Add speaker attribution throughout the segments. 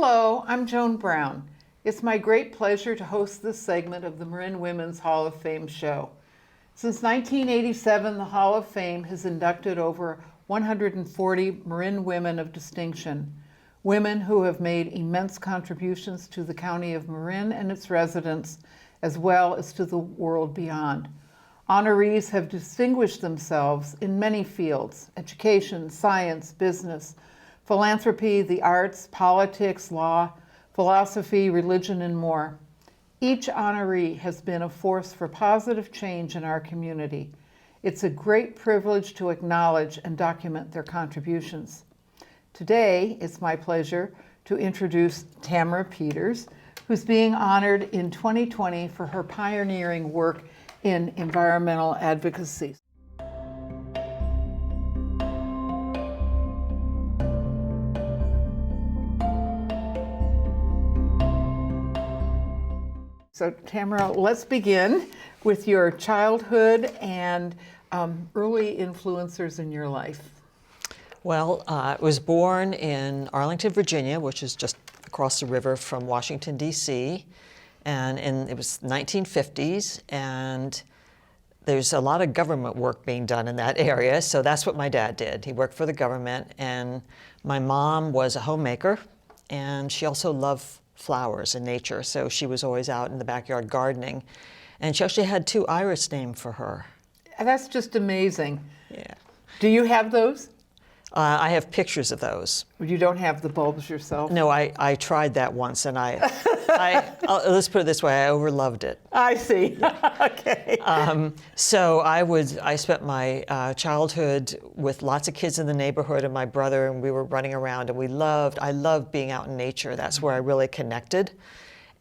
Speaker 1: Hello, I'm Joan Brown. It's my great pleasure to host this segment of the Marin Women's Hall of Fame show. Since 1987, the Hall of Fame has inducted over 140 Marin women of distinction, women who have made immense contributions to the county of Marin and its residents, as well as to the world beyond. Honorees have distinguished themselves in many fields: education, science, business, philanthropy, the arts, politics, law, philosophy, religion, and more. Each honoree has been a force for positive change in our community. It's a great privilege to acknowledge and document their contributions. Today, it's my pleasure to introduce Tamra Peters, who's being honored in 2020 for her pioneering work in environmental advocacy. So Tamra, let's begin with your childhood and early influencers in your life.
Speaker 2: Well, I was born in Arlington, Virginia, which is just across the river from Washington, D.C., and it was 1950s, and there's a lot of government work being done in that area, so that's what my dad did. He worked for the government, and my mom was a homemaker, and she also loved flowers and nature, so she was always out in the backyard gardening, and she actually had two iris named for her.
Speaker 1: That's just amazing.
Speaker 2: Yeah.
Speaker 1: Do you have those?
Speaker 2: I have pictures of those.
Speaker 1: You don't have the bulbs yourself?
Speaker 2: No, I tried that once, and let's put it this way, I overloved it.
Speaker 1: I see. Okay.
Speaker 2: So I spent my childhood with lots of kids in the neighborhood and my brother, and we were running around, and I loved being out in nature. That's where I really connected.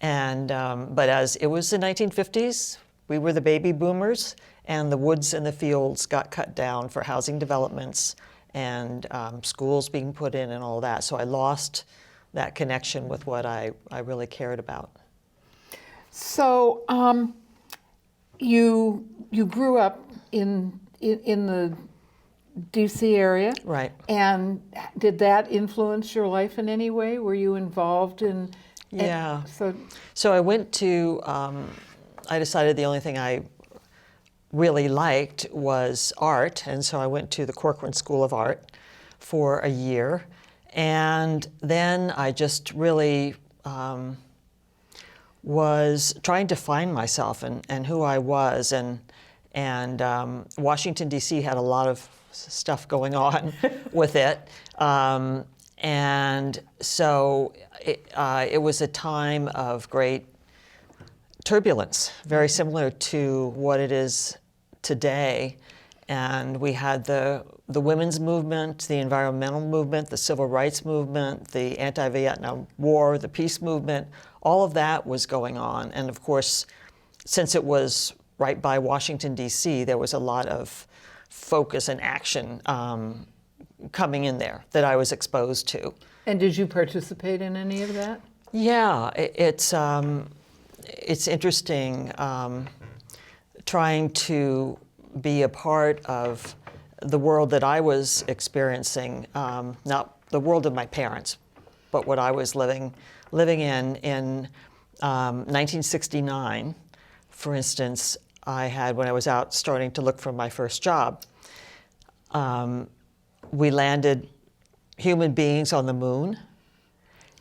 Speaker 2: And but as it was the 1950s, we were the baby boomers, and the woods and the fields got cut down for housing developments and schools being put in and all that. So I lost that connection with what I really cared about.
Speaker 1: So you grew up in the DC area,
Speaker 2: right?
Speaker 1: And did that influence your life in any way? Were you involved in?
Speaker 2: Yeah. So I went to. I decided the only thing I really liked was art, and so I went to the Corcoran School of Art for a year, and then I just really was trying to find myself and who I was, and Washington D.C. had a lot of stuff going on with it, and so it was a time of great turbulence, very similar to what it is today. And we had the women's movement, the environmental movement, the civil rights movement, the anti-Vietnam War, the peace movement, all of that was going on. And of course, since it was right by Washington, D.C., there was a lot of focus and action coming in there that I was exposed to.
Speaker 1: And did you participate in any of that?
Speaker 2: Yeah, it's interesting trying to be a part of the world that I was experiencing, not the world of my parents, but what I was living in 1969. For instance, when I was out starting to look for my first job, we landed human beings on the moon,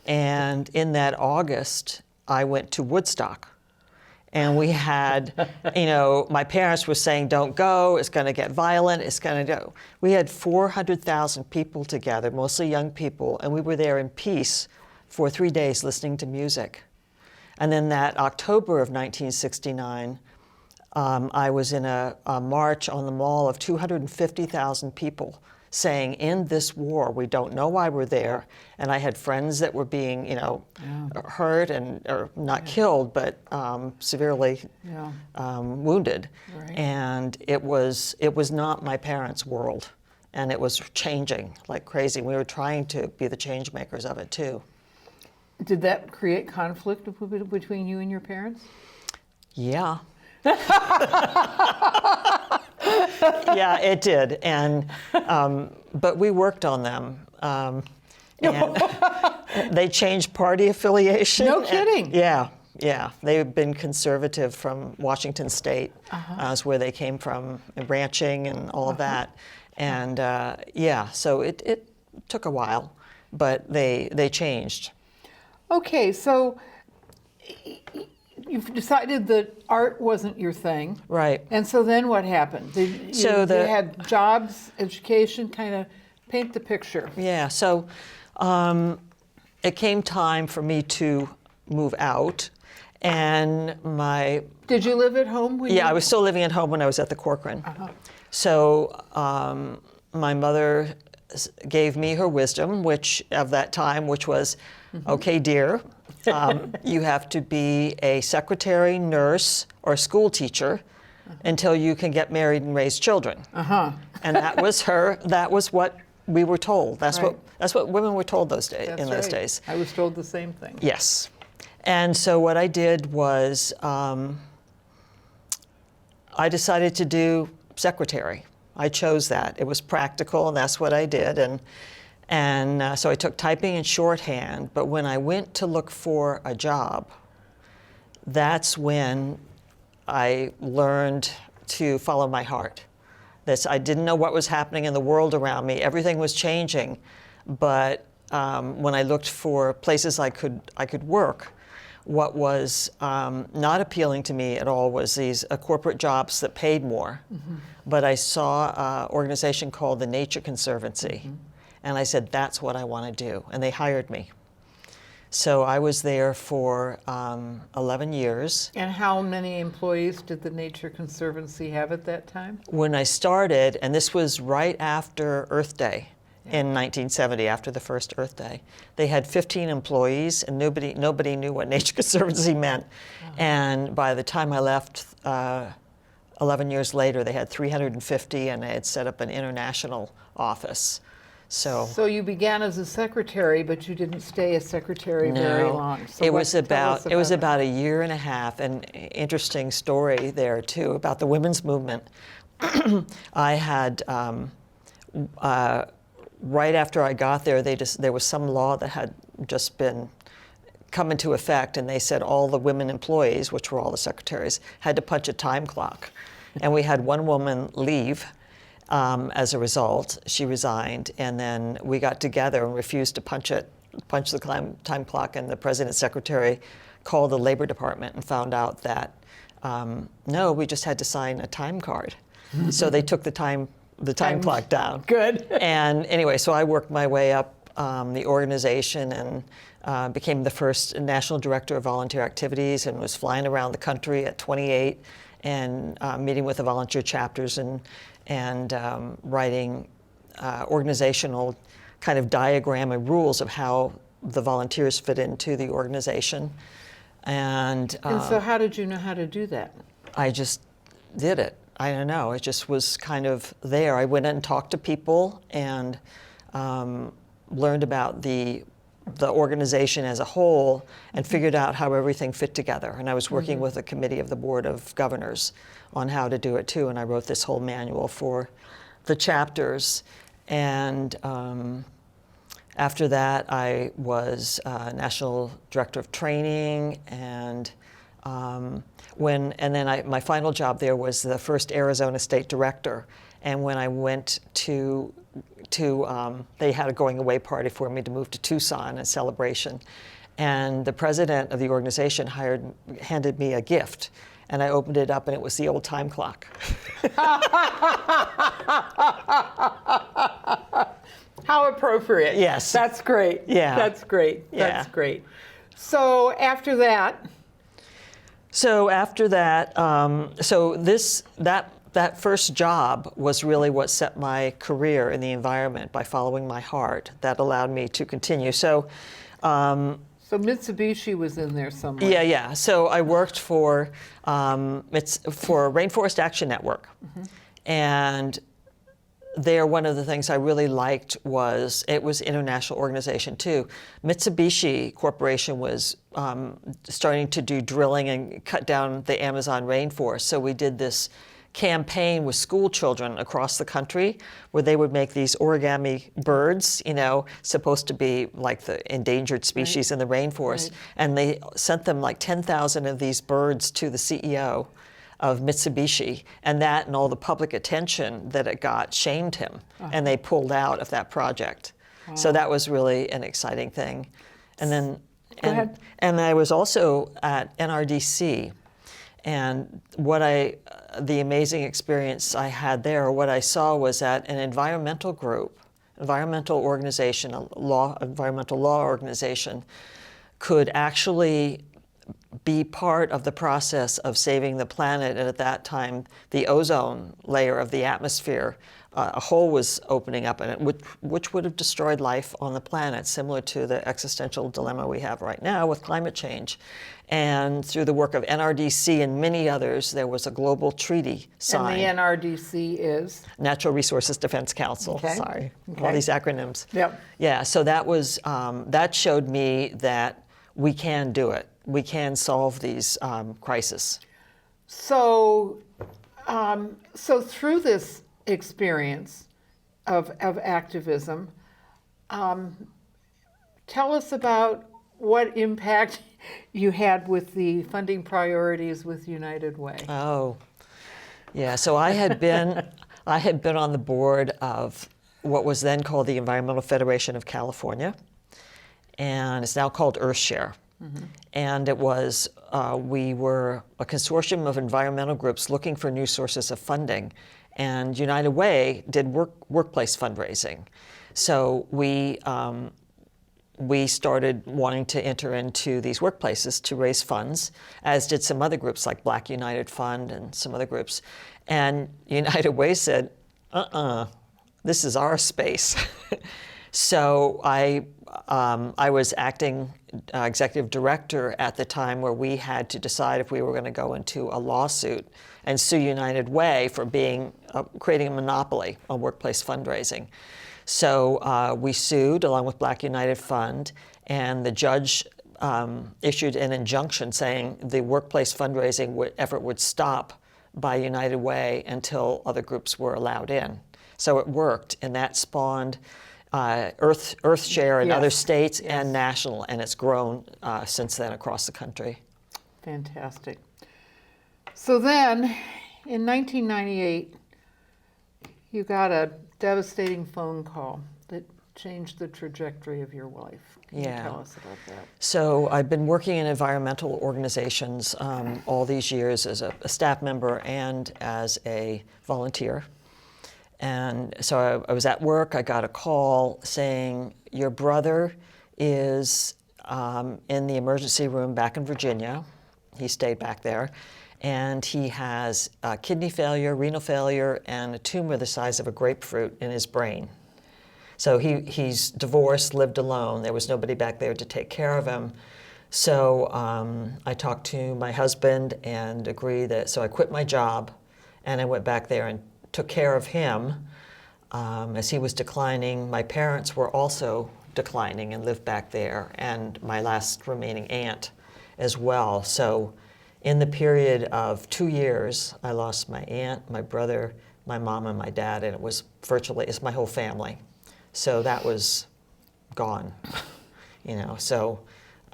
Speaker 2: and in that August, I went to Woodstock, and we had, my parents were saying, don't go, it's going to get violent, it's going to go. We had 400,000 people together, mostly young people, and we were there in peace for 3 days listening to music. And then that October of 1969, I was in a march on the Mall of 250,000 people saying, in this war, we don't know why we're there. And I had friends that were being, hurt or not killed, but severely wounded.
Speaker 1: Right.
Speaker 2: And it was not my parents' world, and it was changing like crazy. We were trying to be the change makers of it too.
Speaker 1: Did that create conflict between you and your parents?
Speaker 2: Yeah. Yeah, it did, and but we worked on them. And They changed party affiliation.
Speaker 1: No kidding.
Speaker 2: Yeah. They've been conservative from Washington State, is where they came from, ranching and all of that. And so it took a while, but they changed.
Speaker 1: Okay, so you've decided that art wasn't your thing.
Speaker 2: Right.
Speaker 1: And so then what happened? You had jobs, education, kind of paint the picture.
Speaker 2: Yeah, so it came time for me to move out. And
Speaker 1: Did you live at home?
Speaker 2: I was still living at home when I was at the Corcoran. So my mother gave me her wisdom, which was, okay, dear, you have to be a secretary, nurse, or school teacher until you can get married and raise children. And that was what we were told. That's what women were told those days.
Speaker 1: I was told the same thing.
Speaker 2: Yes. And so what I did was I decided to do secretary. I chose that. It was practical, and that's what I did. And so I took typing and shorthand. But when I went to look for a job, that's when I learned to follow my heart. I didn't know what was happening in the world around me. Everything was changing. But when I looked for places I could work, what was not appealing to me at all was these corporate jobs that paid more. But I saw an organization called the Nature Conservancy, and I said, that's what I want to do. And they hired me. So I was there for 11 years.
Speaker 1: And how many employees did the Nature Conservancy have at that time?
Speaker 2: When I started, and this was right after Earth Day, in 1970, after the first Earth Day. They had 15 employees, and nobody knew what Nature Conservancy meant. And by the time I left, 11 years later, they had 350, and they had set up an international office. So
Speaker 1: you began as a secretary, but you didn't stay a secretary very long. So
Speaker 2: it was about a year and a half. An interesting story there too about the women's movement. I had. Right after I got there, there was some law that had just been come into effect, and they said all the women employees, which were all the secretaries, had to punch a time clock. And we had one woman leave as a result. She resigned, and then we got together and refused to punch the time clock, and the president's secretary called the Labor Department and found out that, no, we just had to sign a time card. So they took the time clock down.
Speaker 1: Good.
Speaker 2: And anyway, so I worked my way up the organization and became the first national director of volunteer activities, and was flying around the country at 28 and meeting with the volunteer chapters and writing organizational kind of diagram and rules of how the volunteers fit into the organization. And
Speaker 1: so how did you know how to do that?
Speaker 2: I just did it. I don't know, it just was kind of there. I went in and talked to people and learned about the organization as a whole and figured out how everything fit together. And I was working with a committee of the Board of Governors on how to do it too, and I wrote this whole manual for the chapters. And after that, I was National Director of Training, and my final job there was the first Arizona State Director. And when I went to they had a going away party for me to move to Tucson, a celebration. And the president of the organization handed me a gift. And I opened it up, and it was the old time clock.
Speaker 1: How appropriate.
Speaker 2: Yes.
Speaker 1: That's great.
Speaker 2: Yeah.
Speaker 1: That's great.
Speaker 2: Yeah.
Speaker 1: That's great. So after that,
Speaker 2: that first job was really what set my career in the environment by following my heart. That allowed me to continue. So
Speaker 1: Mitsubishi was in there somewhere.
Speaker 2: Yeah. So I worked for Rainforest Action Network, and there, one of the things I really liked was it was an international organization too. Mitsubishi Corporation was starting to do drilling and cut down the Amazon rainforest. So we did this campaign with school children across the country where they would make these origami birds, supposed to be like the endangered species in the rainforest.
Speaker 1: Right.
Speaker 2: And they sent them like 10,000 of these birds to the CEO of Mitsubishi, and that and all the public attention that it got shamed him, and they pulled out of that project. So that was really an exciting thing. And then,
Speaker 1: Go ahead.
Speaker 2: and I was also at NRDC, and the amazing experience I had there, what I saw was that an environmental group, environmental organization, environmental law organization, could actually be part of the process of saving the planet. And at that time, the ozone layer of the atmosphere, a hole was opening up in it, which would have destroyed life on the planet, similar to the existential dilemma we have right now with climate change. And through the work of NRDC and many others, there was a global treaty signed.
Speaker 1: And the NRDC is?
Speaker 2: Natural Resources Defense Council.
Speaker 1: Okay.
Speaker 2: Sorry,
Speaker 1: Okay.
Speaker 2: all these acronyms.
Speaker 1: Yep.
Speaker 2: Yeah, so that showed me that we can do it. We can solve these crises.
Speaker 1: So, so through this experience of activism, tell us about what impact you had with the funding priorities with United Way.
Speaker 2: Oh, yeah. So I had been on the board of what was then called the Environmental Federation of California, and it's now called EarthShare. Mm-hmm. And it was we were a consortium of environmental groups looking for new sources of funding, and United Way did workplace fundraising. So we started wanting to enter into these workplaces to raise funds, as did some other groups like Black United Fund and some other groups. And United Way said, this is our space. So I was acting executive director at the time, where we had to decide if we were going to go into a lawsuit and sue United Way for creating a monopoly on workplace fundraising. So we sued along with Black United Fund, and the judge issued an injunction saying the workplace fundraising effort would stop by United Way until other groups were allowed in. So it worked, and that spawned EarthShare in other states and national, and it's grown since then across the country.
Speaker 1: Fantastic. So then, in 1998, you got a devastating phone call that changed the trajectory of your life. Can you tell us about that?
Speaker 2: So I've been working in environmental organizations all these years as a staff member and as a volunteer. And so I was at work. I got a call saying, your brother is in the emergency room back in Virginia. He stayed back there. And he has kidney failure, renal failure, and a tumor the size of a grapefruit in his brain. So he's divorced, lived alone. There was nobody back there to take care of him. So I talked to my husband and agreed that, so I quit my job and I went back there and took care of him as he was declining. My parents were also declining and lived back there, and my last remaining aunt as well. So in the period of 2 years, I lost my aunt, my brother, my mom, and my dad, and it's my whole family. So that was gone, So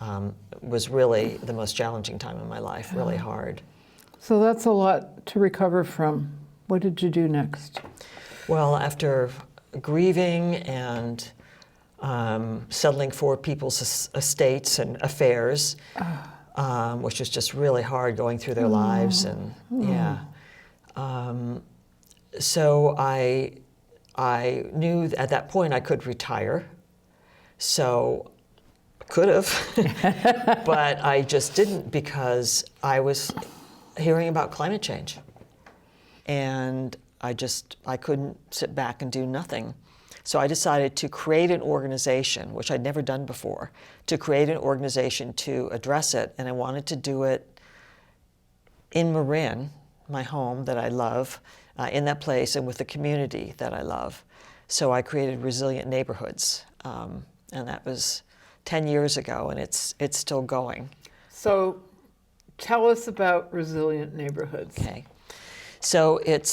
Speaker 2: it was really the most challenging time in my life, really hard.
Speaker 1: So that's a lot to recover from. What did you do next?
Speaker 2: Well, after grieving and settling for people's estates and affairs, which was just really hard going through their lives, and so I knew at that point I could retire. So I could have, but I just didn't, because I was hearing about climate change. And I couldn't sit back and do nothing. So I decided to create an organization, which I'd never done before, to create an organization to address it. And I wanted to do it in Marin, my home that I love, in that place, and with the community that I love. So I created Resilient Neighborhoods, and that was 10 years ago, and it's still going.
Speaker 1: So tell us about Resilient Neighborhoods.
Speaker 2: Okay. So it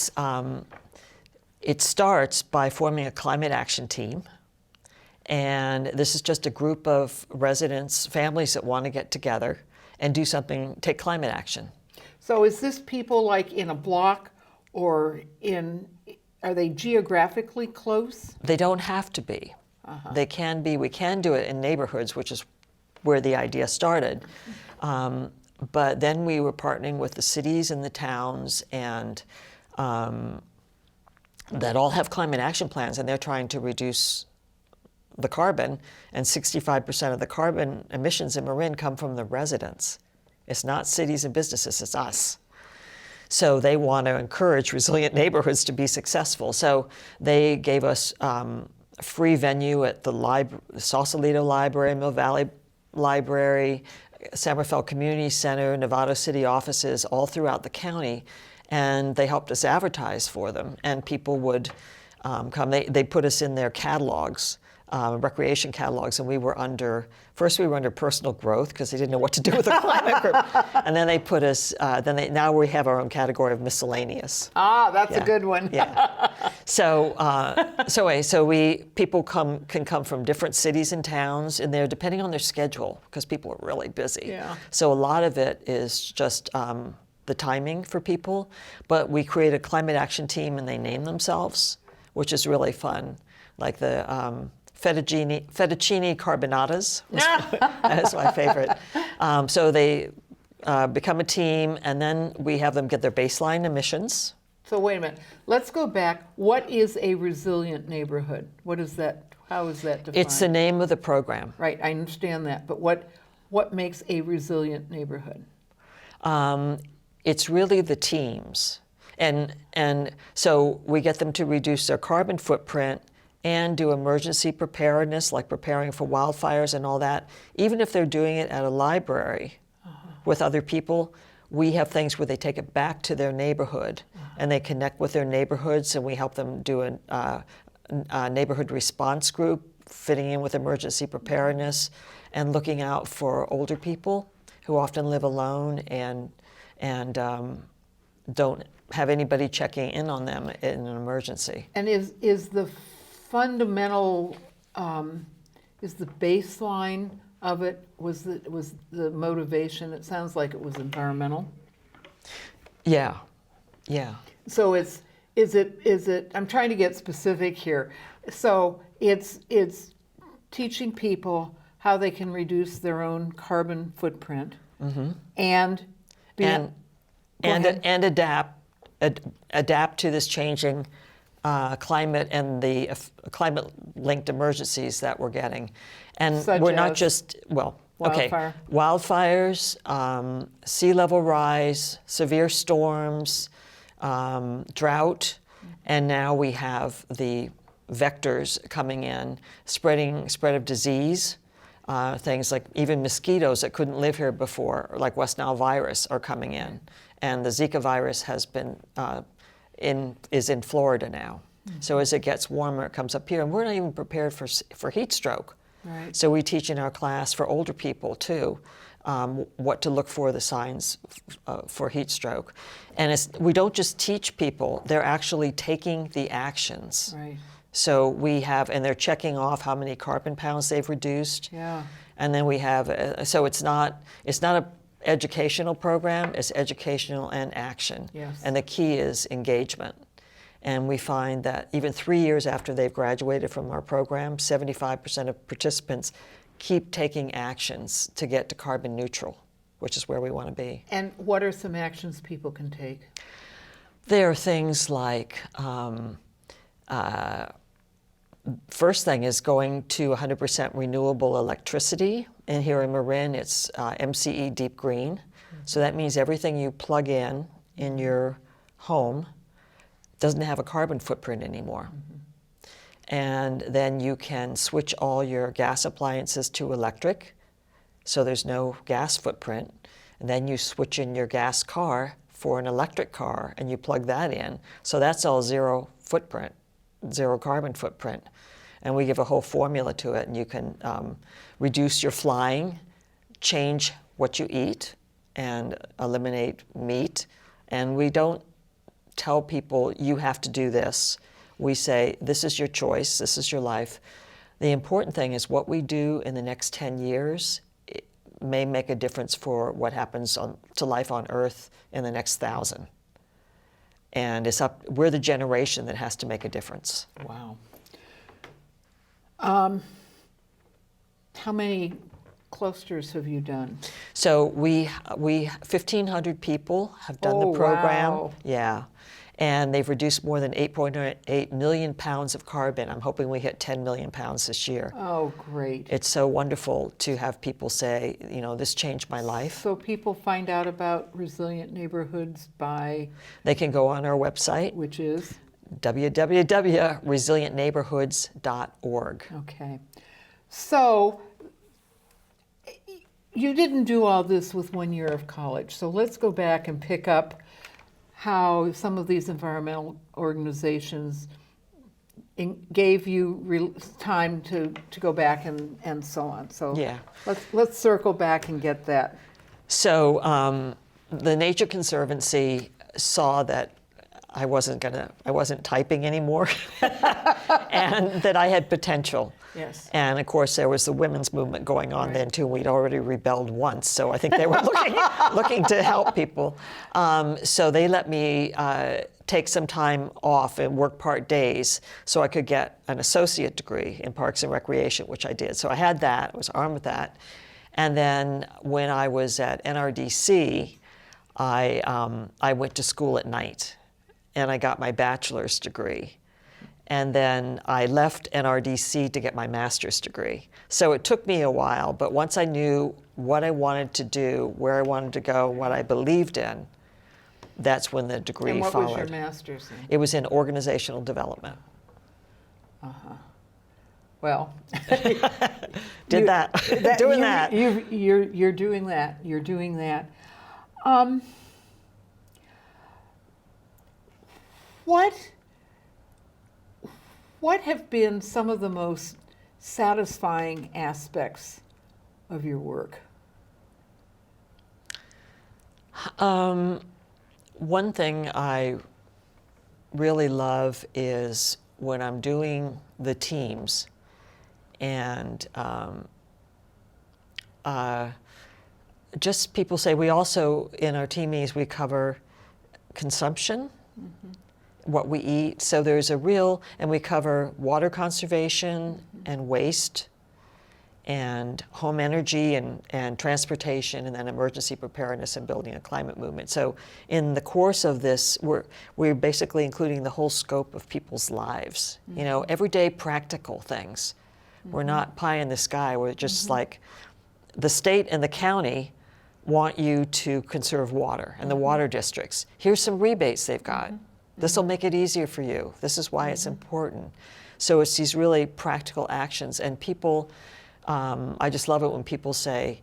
Speaker 2: starts by forming a climate action team. And this is just a group of residents, families that want to get together and do something, take climate action.
Speaker 1: So is this people like in a block or are they geographically close?
Speaker 2: They don't have to be. They can be. We can do it in neighborhoods, which is where the idea started. But then we were partnering with the cities and the towns and that all have climate action plans, and they're trying to reduce the carbon, and 65% of the carbon emissions in Marin come from the residents. It's not cities and businesses, it's us. So they want to encourage resilient neighborhoods to be successful. So they gave us a free venue at the Sausalito Library, Mill Valley Library, San Rafael Community Center, Novato City offices, all throughout the county, and they helped us advertise for them, and people would come. They put us in their catalogs, recreation catalogs, and first we were under personal growth because they didn't know what to do with the climate group, and then they put us. Now we have our own category of miscellaneous.
Speaker 1: Ah, that's a good one.
Speaker 2: Yeah. So people can come from different cities and towns in there, depending on their schedule, because people are really busy.
Speaker 1: Yeah.
Speaker 2: So a lot of it is just the timing for people, but we create a climate action team and they name themselves, which is really fun. Like the fettuccine carbonatas, that's my favorite. So they become a team, and then we have them get their baseline emissions.
Speaker 1: So wait a minute. Let's go back. What is a resilient neighborhood? What is that? How is that defined?
Speaker 2: It's the name of the program.
Speaker 1: Right, I understand that. But what makes a resilient neighborhood?
Speaker 2: It's really the teams. And so we get them to reduce their carbon footprint and do emergency preparedness, like preparing for wildfires and all that. Even if they're doing it at a library with other people, we have things where they take it back to their neighborhood and they connect with their neighborhoods, and we help them do a neighborhood response group, fitting in with emergency preparedness and looking out for older people who often live alone and don't have anybody checking in on them in an emergency.
Speaker 1: And is the fundamental, is the baseline of it, was the motivation? It sounds like it was environmental.
Speaker 2: Yeah.
Speaker 1: So is it, I'm trying to get specific here. So it's teaching people how they can reduce their own carbon footprint and adapt to this changing climate and the climate-linked emergencies that we're getting. And Such
Speaker 2: we're not
Speaker 1: as
Speaker 2: just, wildfires, sea level rise, severe storms, drought, and now we have the vectors coming in, spread of disease. Things like even mosquitoes that couldn't live here before, like West Nile virus, are coming in, and the Zika virus has been is in Florida now. So as it gets warmer, it comes up here, and we're not even prepared for heat stroke.
Speaker 1: Right.
Speaker 2: So we teach in our class for older people too, what to look for, the signs for heat stroke, and we don't just teach people; they're actually taking the actions.
Speaker 1: Right.
Speaker 2: So we have, and they're checking off how many carbon pounds they've reduced.
Speaker 1: Yeah.
Speaker 2: And then we have, so it's not a educational program, it's educational and action.
Speaker 1: Yes.
Speaker 2: And the key is engagement. And we find that even 3 years after they've graduated from our program, 75% of participants keep taking actions to get to carbon neutral, which is where we want to be.
Speaker 1: And what are some actions people can take?
Speaker 2: There are things like, first thing is going to 100% renewable electricity. And here in Marin, it's MCE Deep Green. So that means everything you plug in your home doesn't have a carbon footprint anymore. And then you can switch all your gas appliances to electric, so there's no gas footprint. And then you switch in your gas car for an electric car, and you plug that in. So that's all zero footprint. Zero carbon footprint. And we give a whole formula to it, and you can reduce your flying, change what you eat, and eliminate meat. And we don't tell people you have to do this. We say, this is your choice, this is your life. The important thing is what we do in the next 10 years may make a difference for what happens to life on Earth in the next 1,000. And we're the generation that has to make a difference.
Speaker 1: Wow. How many clusters have you done?
Speaker 2: So we 1,500 people have done the program.
Speaker 1: Wow.
Speaker 2: Yeah. And they've reduced more than 8.8 million pounds of carbon. I'm hoping we hit 10 million pounds this year.
Speaker 1: Oh, great.
Speaker 2: It's so wonderful to have people say, this changed my life.
Speaker 1: So people find out about resilient neighborhoods by?
Speaker 2: They can go on our website,
Speaker 1: Which is?
Speaker 2: www.resilientneighborhoods.org.
Speaker 1: Okay. So you didn't do all this with 1 year of college. So let's go back and pick up how some of these environmental organizations gave you time to go back and so on. So
Speaker 2: yeah.
Speaker 1: let's circle back and get that.
Speaker 2: So the Nature Conservancy saw that I wasn't typing anymore, and that I had potential.
Speaker 1: Yes.
Speaker 2: And of course, there was the women's movement going on then too. We'd already rebelled once, so I think they were looking to help people. So they let me take some time off and work part days so I could get an associate degree in Parks and Recreation, which I did. So I had that, I was armed with that. And then when I was at NRDC, I went to school at night and I got my bachelor's degree. And then I left NRDC to get my master's degree. So it took me a while, but once I knew what I wanted to do, where I wanted to go, what I believed in, that's when the degree
Speaker 1: And what
Speaker 2: followed.
Speaker 1: was your master's in?
Speaker 2: It was in organizational development.
Speaker 1: Well,
Speaker 2: Doing that.
Speaker 1: You're doing that. You're doing that. What have been some of the most satisfying aspects of your work?
Speaker 2: One thing I really love is when I'm doing the teams and just people say, we also, in our team meetings, we cover consumption, what we eat. So there's and we cover water conservation and waste and home energy and transportation, and then emergency preparedness and building a climate movement. So in the course of this, we're basically including the whole scope of people's lives. Everyday practical things. We're not pie in the sky. We're just like the state and the county want you to conserve water, and the water districts. Here's some rebates they've got. This will make it easier for you. This is why it's important. So it's these really practical actions, and people, I just love it when people say,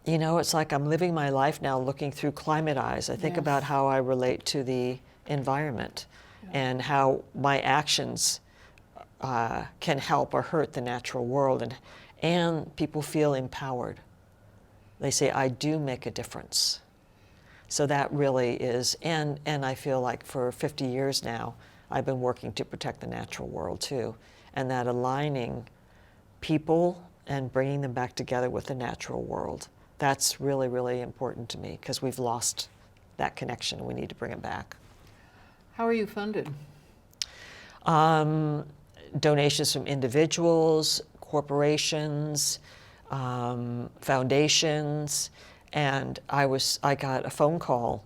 Speaker 2: it's like I'm living my life now looking through climate eyes. I think about how I relate to the environment and how my actions can help or hurt the natural world, and people feel empowered. They say, I do make a difference. So that really is, and I feel like for 50 years now, I've been working to protect the natural world too, and that aligning people and bringing them back together with the natural world, that's really, really important to me, because we've lost that connection. We need to bring it back.
Speaker 1: How are you funded?
Speaker 2: Donations from individuals, corporations, foundations, and I got a phone call,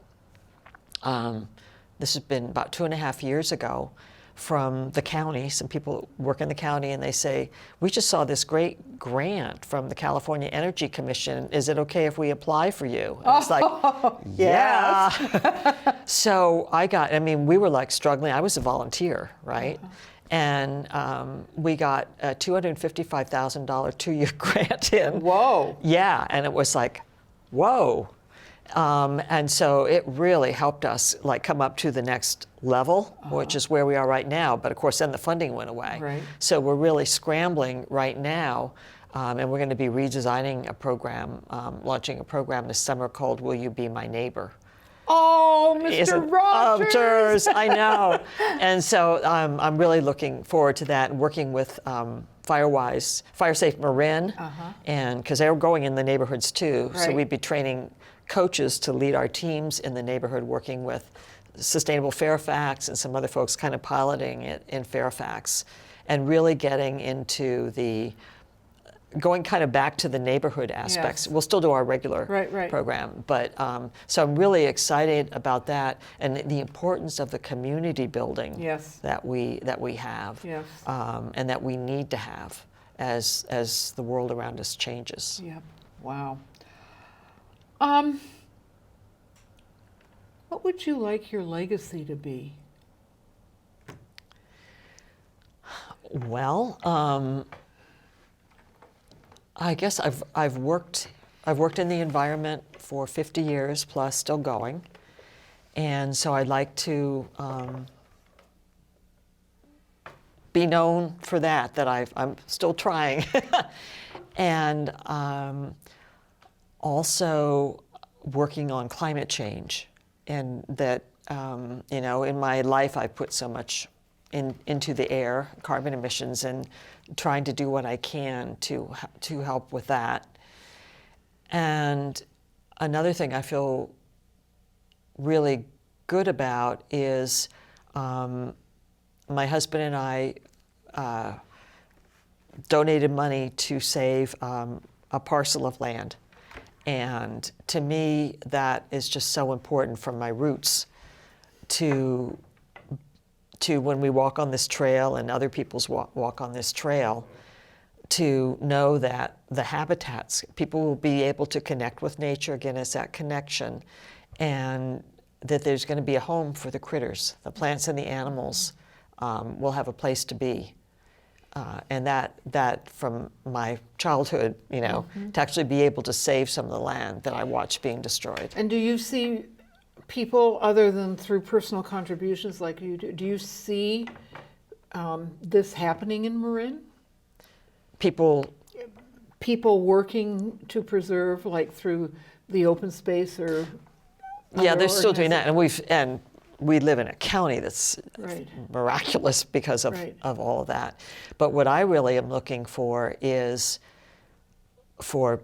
Speaker 2: this has been about 2.5 years ago, from the county. Some people work in the county, and they say, we just saw this great grant from the California Energy Commission. Is it okay if we apply for you? And I was like, yeah. So we were like struggling. I was a volunteer, right? And we got a $255,000 2-year grant in.
Speaker 1: Whoa.
Speaker 2: Yeah, and it was like, whoa. And so it really helped us come up to the next level, which is where we are right now. But of course, then the funding went away.
Speaker 1: Right.
Speaker 2: So we're really scrambling right now, and we're going to be redesigning a program, launching a program this summer called Will You Be My Neighbor?
Speaker 1: Oh,
Speaker 2: Is
Speaker 1: Mr.
Speaker 2: it-
Speaker 1: Rogers!
Speaker 2: I know. And so I'm really looking forward to that and working with Fire Safe Marin, and because they're going in the neighborhoods too. So
Speaker 1: Right.
Speaker 2: we'd be training coaches to lead our teams in the neighborhood, working with Sustainable Fairfax and some other folks kind of piloting it in Fairfax, and really getting into going kind of back to the neighborhood aspects.
Speaker 1: Yes.
Speaker 2: We'll still do our regular
Speaker 1: Right.
Speaker 2: program, but so I'm really excited about that and the importance of the community building
Speaker 1: Yes.
Speaker 2: that we have,
Speaker 1: Yes.
Speaker 2: and that we need to have as the world around us changes.
Speaker 1: Yep. Wow. What would you like your legacy to be?
Speaker 2: Well, I guess I've worked in the environment for 50 years plus, still going, and so I'd like to be known for that. I'm still trying, and also working on climate change, and that in my life I put so much into the air, carbon emissions, and trying to do what I can to help with that. And another thing I feel really good about is my husband and I donated money to save a parcel of land. And to me, that is just so important from my roots to when we walk on this trail and other people's walk on this trail, to know that the habitats, people will be able to connect with nature. Again, it's that connection, and that there's going to be a home for the critters. The plants and the animals will have a place to be. And that from my childhood, to actually be able to save some of the land that I watched being destroyed.
Speaker 1: And do you see people, other than through personal contributions like you do you see this happening in Marin?
Speaker 2: People
Speaker 1: Working to preserve, like through the open space or
Speaker 2: yeah,
Speaker 1: other
Speaker 2: they're still doing that, and we live in a county that's
Speaker 1: Right.
Speaker 2: miraculous because of,
Speaker 1: Right.
Speaker 2: of all of that. But what I really am looking for is for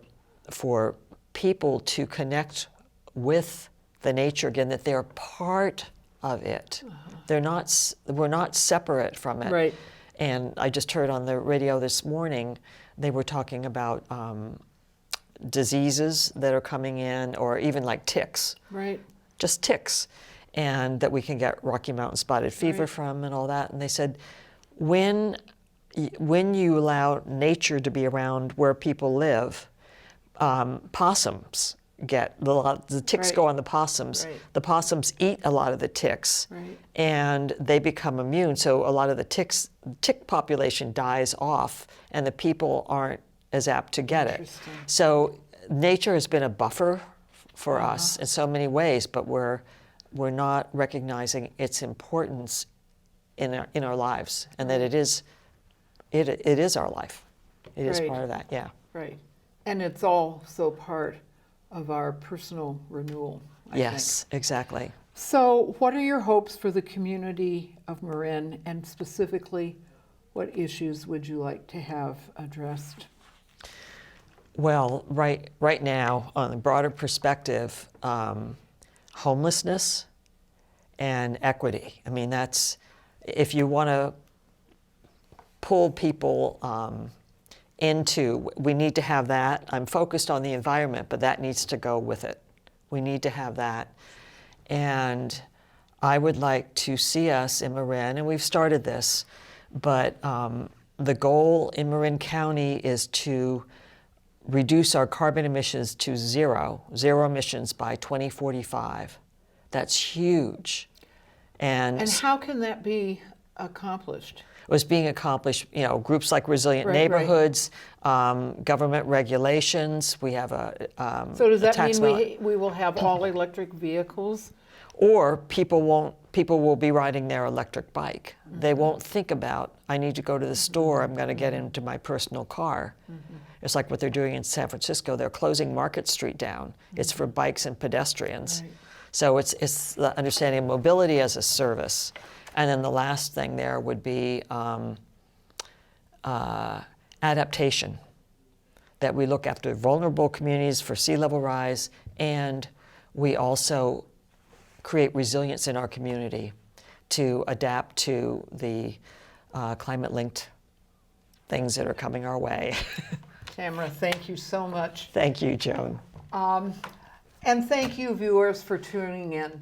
Speaker 2: people to connect with the nature again, that they're part of it. We're not separate from it.
Speaker 1: Right.
Speaker 2: And I just heard on the radio this morning, they were talking about diseases that are coming in, or even like ticks.
Speaker 1: Right.
Speaker 2: Just ticks, and that we can get Rocky Mountain spotted fever
Speaker 1: Right.
Speaker 2: from and all that. And they said, when you allow nature to be around where people live, possums the ticks
Speaker 1: Right.
Speaker 2: go on the possums.
Speaker 1: Right.
Speaker 2: The possums eat a lot of the ticks,
Speaker 1: Right.
Speaker 2: and they become immune. So a lot of the tick population dies off, and the people aren't as apt to get it.
Speaker 1: Interesting.
Speaker 2: So nature has been a buffer for us in so many ways, but we're not recognizing its importance in our lives, and that it is our life. It is
Speaker 1: Right.
Speaker 2: part of that. Yeah.
Speaker 1: Right. And it's also part of our personal renewal, I think.
Speaker 2: Yes. Exactly.
Speaker 1: So what are your hopes for the community of Marin, and specifically, what issues would you like to have addressed?
Speaker 2: Well, right now, on a broader perspective, homelessness and equity. I mean, that's, if you want to pull people we need to have that. I'm focused on the environment, but that needs to go with it. We need to have that. And I would like to see us in Marin, and we've started this, but the goal in Marin County is to reduce our carbon emissions to zero emissions by 2045. That's huge.
Speaker 1: And how can that be accomplished?
Speaker 2: It was being accomplished, groups like Resilient
Speaker 1: Right.
Speaker 2: Neighborhoods, government regulations. We have
Speaker 1: So does
Speaker 2: a
Speaker 1: that
Speaker 2: tax
Speaker 1: mean
Speaker 2: law.
Speaker 1: we will have all electric vehicles?
Speaker 2: Or people will be riding their electric bike. They won't think about, I need to go to the store, I'm going to get into my personal car. It's like what they're doing in San Francisco. They're closing Market Street down. It's for bikes and pedestrians.
Speaker 1: Right.
Speaker 2: So it's the understanding of mobility as a service. And then the last thing there would be adaptation, that we look after vulnerable communities for sea level rise, and we also create resilience in our community to adapt to the climate-linked things that are coming our way.
Speaker 1: Tamra, thank you so much.
Speaker 2: Thank you, Joan.
Speaker 1: And thank you, viewers, for tuning in.